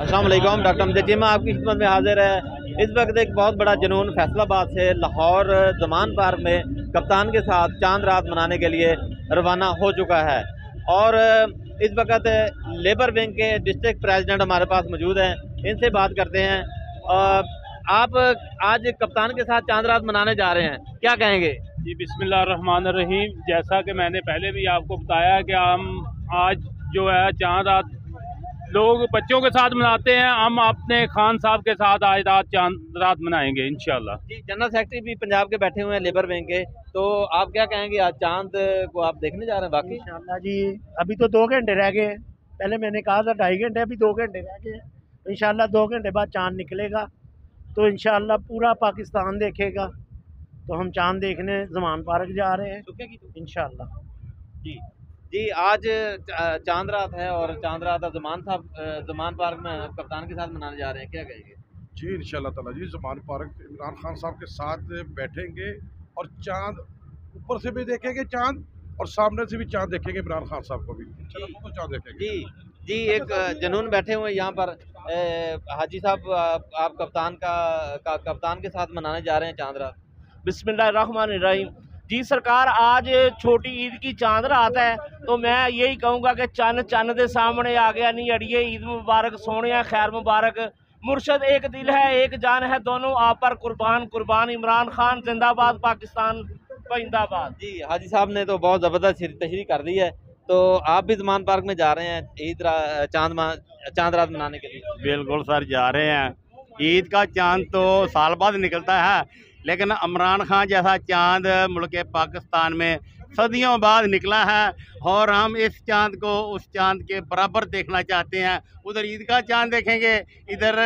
अस्सलाम वालेकुम। डॉक्टर अमजद चीमा आपकी खिदमत में हाजिर है। इस वक्त एक बहुत बड़ा जुनून फैसलाबाद से लाहौर ज़मान पार्क में कप्तान के साथ चांद रात मनाने के लिए रवाना हो चुका है और इस वक्त लेबर विंग के डिस्ट्रिक्ट प्रेसिडेंट हमारे पास मौजूद हैं, इनसे बात करते हैं। आप आज कप्तान के साथ चांद रात मनाने जा रहे हैं, क्या कहेंगे? जी बिस्मिल्लाहिर्रहमानिर्रहीम। जैसा कि मैंने पहले भी आपको बताया कि हम आज जो है चांद रात लोग बच्चों के साथ मनाते हैं, हम अपने खान साहब के साथ आज रात चांद रात मनाएंगे इंशाल्लाह। जी, जनरल सेक्रेटरी भी पंजाब के बैठे हुए हैं लेबर विंग के, तो आप क्या कहेंगे? आज चांद को आप देखने जा रहे हैं? बाकी इंशाल्लाह जी अभी तो 2 घंटे रह गए हैं। पहले मैंने कहा था 2.5 घंटे, अभी 2 घंटे रह गए हैं। इंशाल्लाह 2 घंटे बाद चांद निकलेगा तो इंशाल्लाह पूरा पाकिस्तान देखेगा। तो हम चांद देखने ज़मान पार्क जा रहे हैं इंशाल्लाह। जी जी, आज चांद रात है और चांद रात ज़मान पार्क में कप्तान के साथ मनाने जा रहे हैं, क्या कहेंगे? जी इंशाल्लाह ताला जी ज़मान पार्क इमरान खान साहब के साथ बैठेंगे और चांद ऊपर से भी देखेंगे चांद और सामने से भी चांद देखेंगे। इमरान खान साहब को भी इंशाल्लाह दोनों चांद देखेंगे। जी जी, एक जुनून बैठे हुए यहाँ पर। हाजी साहब, आप कप्तान के साथ मनाने जा रहे हैं चांद रात। बिस्मिल्लाहिर्रहमानिर्रहीम। जी सरकार, आज छोटी ईद की चांद रात है तो मैं यही कहूँगा कि चन्न चन्न के सामने आ गया नहीं अड़िए। ईद मुबारक सोनिया, खैर मुबारक। मुर्शद एक दिल है एक जान है, दोनों आप पर कुर्बान कुर्बान। इमरान खान जिंदाबाद, पाकिस्तान जिंदाबाद। जी, हाजी साहब ने तो बहुत ज़बरदस्त तशरीह कर दी है, तो आप भी ज़मान पार्क में जा रहे हैं चांद रात मनाने के लिए? बिल्कुल सर, जा रहे हैं। ईद का चांद तो साल बाद निकलता है, लेकिन इमरान खान जैसा चांद मुल्क पाकिस्तान में सदियों बाद निकला है और हम इस चांद को उस चांद के बराबर देखना चाहते हैं। उधर ईद का चांद देखेंगे, इधर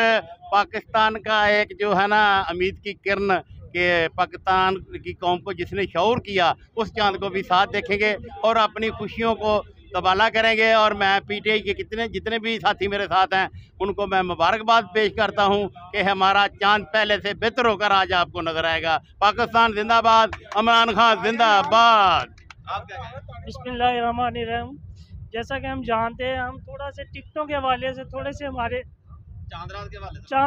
पाकिस्तान का एक जो है ना उम्मीद की किरण के पाकिस्तान की कौम को जिसने शऊर किया, उस चांद को भी साथ देखेंगे और अपनी खुशियों को तबाला करेंगे। और मैं पीटीआई के जितने भी साथी मेरे साथ हैं उनको मैं मुबारकबाद पेश करता हूं कि हमारा चांद पहले से बेहतर होकर आज आपको नजर आएगा। पाकिस्तान जिंदाबाद, इमरान खान जिंदाबाद। बिस्मिल्लाहिर्रहमानिर्रहीम। जैसा कि हम जानते हैं, हम थोड़ा से टिकटों के हवाले से थोड़े से हमारे चांद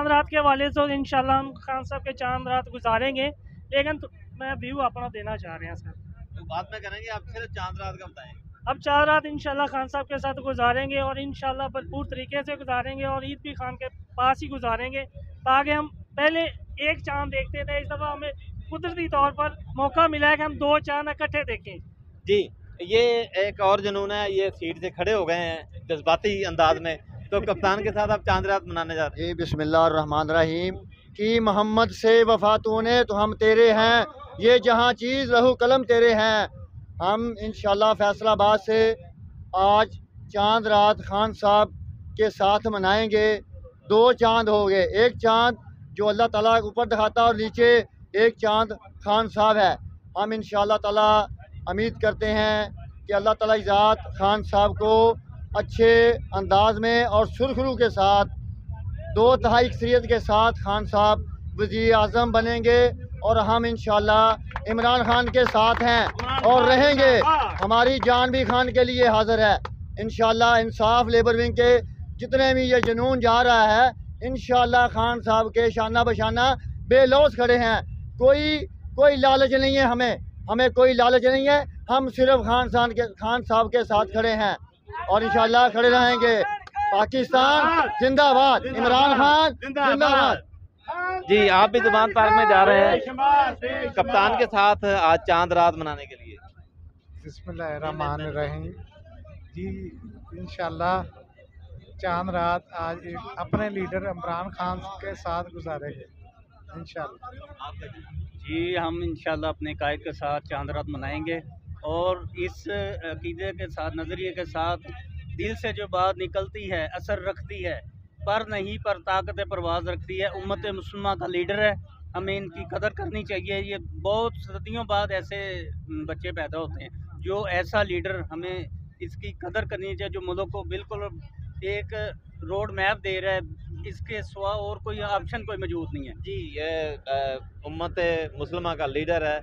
रात के हवाले से इंशाल्लाह हम खान साहब के चांद रात गुजारेंगे, लेकिन मैं व्यू अपना देना चाह रहे हैं सर। तो बाद में करेंगे, आप सिर्फ चांद रात का बताएं। अब चांद रात इंशाल्लाह खान साहब के साथ गुजारेंगे और इंशाल्लाह भरपूर तरीके से गुजारेंगे और ईद भी खान के पास ही गुजारेंगे, ताकि हम पहले एक चांद देखते थे, इस दफ़ा हमें कुदरती तौर पर मौका मिला है कि हम 2 चांद इकट्ठे देखें। जी, ये एक और जुनून है, ये सीट से खड़े हो गए हैं जज्बाती अंदाज में। तो कप्तान के साथ आप चांद रात मनाने जा रहे हैं? जी बिस्मिल्लाहिर्रहमानिर्रहीम। कि मोहम्मद से वफा तूने तो हम तेरे हैं, ये जहाँ चीज़ लहू कलम तेरे हैं। हम इंशाल्लाह फैसलाबाद से आज चांद रात खान साहब के साथ मनाएंगे। 2 चांद हो गए, एक चांद जो अल्लाह ताला ऊपर दिखाता और नीचे एक चांद खान साहब है। हम इंशाल्लाह ताला उम्मीद करते हैं कि अल्लाह ताला ज़ात खान साहब को अच्छे अंदाज में और सुरखरू के साथ 2/3 अक्सरियत के साथ खान साहब वज़ीर आज़म बनेंगे और हम इंशाल्लाह इमरान खान के साथ हैं और रहेंगे। हमारी जान भी खान के लिए हाजिर है इंशाल्लाह। इंसाफ लेबर विंग के जितने भी ये जुनून जा रहा है, इंशाल्लाह खान साहब के शाना बशाना बेलौस खड़े हैं। कोई लालच नहीं है, हमें कोई लालच नहीं है। हम सिर्फ खान साहब के साथ खड़े हैं और इंशाल्लाह खड़े रहेंगे। पाकिस्तान जिंदाबाद, इमरान खान जिंदाबाद। जी, आप भी ज़मान पार्क में जा रहे हैं कप्तान के साथ आज चांद रात मनाने के लिए? बिस्मिल्लाहिर्रहमानिर्रहीम। जी इंशाल्लाह चांद रात आज एक अपने लीडर इमरान खान के साथ गुजारेंगे इंशाल्लाह। जी, हम इंशाल्लाह अपने कायद के साथ चांद रात मनाएंगे और इस अकीदे के साथ, नज़रिए के साथ, दिल से जो बात निकलती है असर रखती है, पर नहीं पर ताकत परवाज़ रखती है। उम्मत मुस्लिमा का लीडर है, हमें इनकी कदर करनी चाहिए। ये बहुत सदियों बाद ऐसे बच्चे पैदा होते हैं जो ऐसा लीडर, हमें इसकी कदर करनी चाहिए जो मुल्क को बिल्कुल एक रोड मैप दे रहा है। इसके सिवा और कोई ऑप्शन कोई मौजूद नहीं है। जी, ये उम्मत मुस्लिमा का लीडर है।